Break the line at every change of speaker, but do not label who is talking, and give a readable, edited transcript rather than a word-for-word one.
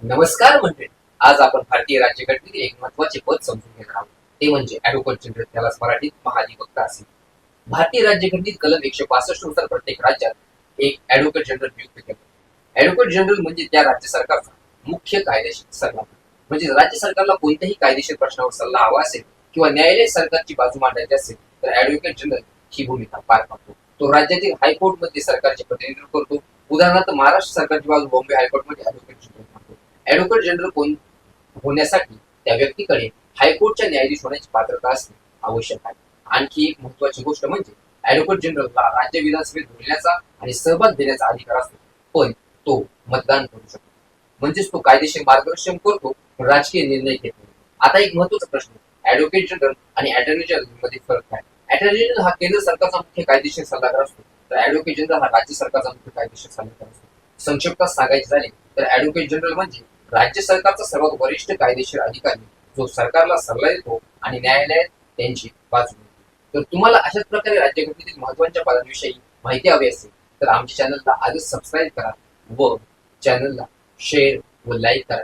नमस्कार मंडळी. आज आपण भारतीय राज्यघटनेतील एक महत्वाचे पद समजून घेणार आहोत. ते म्हणजे ॲडव्होकेट जनरल, त्यालाच मराठीत महाधिवक्ता असेल. भारतीय राज्यघटनेत कलम 165 नुसार प्रत्येक राज्यात एक ॲडव्होकेट जनरल नियुक्त केला. ॲडव्होकेट जनरल म्हणजे त्या राज्य सरकारचा मुख्य कायदेशीर सल्लागार. म्हणजे राज्य सरकारला कोणत्याही कायदेशीर प्रश्नावर सल्ला हवा असेल किंवा न्यायालय सरकारची बाजू मांडायची असेल तर ॲडव्होकेट जनरल ही भूमिका पार पाडतो. तो राज्यातील हायकोर्टमध्ये सरकारचे प्रतिनिधित्व करतो. उदाहरणार्थ महाराष्ट्र सरकारची बाजू बॉम्बे हायकोर्टमध्ये ॲडव्होकेट जनरल मांडतो. ॲडव्होकेट जनरल होण्यासाठी त्या व्यक्तीकडे हायकोर्टच्या न्यायाधीश होण्याची पात्रता असणे आवश्यक आहे. आणखी एक महत्वाची गोष्ट म्हणजे ॲडव्होकेट जनरलला राज्य विधानसभेत बोलण्याचा आणि सहभाग देण्याचा अधिकार असतो, पण तो मतदान करू शकतो. म्हणजेच तो कायदेशीर मार्गदर्शन करतो, पण राजकीय निर्णय घेत नाही. आता एक महत्वाचा प्रश्न, ॲडव्होकेट जनरल आणि अटॉर्नी जनरल मध्ये फरक काय? अटॉर्नी जनरल हा केंद्र सरकारचा मुख्य कायदेशीर सल्लागार असतो, तर ॲडव्होकेट जनरल हा राज्य सरकारचा मुख्य कायदेशीर सल्लागार असतो. संक्षिप्त सांगायचे झाले तर ॲडव्होकेट जनरल म्हणजे राज्य सरकारचा सर्वात वरिष्ठ कायदेशीर अधिकारी, जो सरकारला सल्ला देतो आणि न्यायालयात त्यांची बाजू मांडतो. तर तुम्हाला अशाच प्रकारे राज्यघटनेतील महत्वाच्या पदांविषयी माहिती हवी असेल तर आमच्या चॅनलला आजच सबस्क्राईब करा व चॅनलला शेअर व लाईक करा.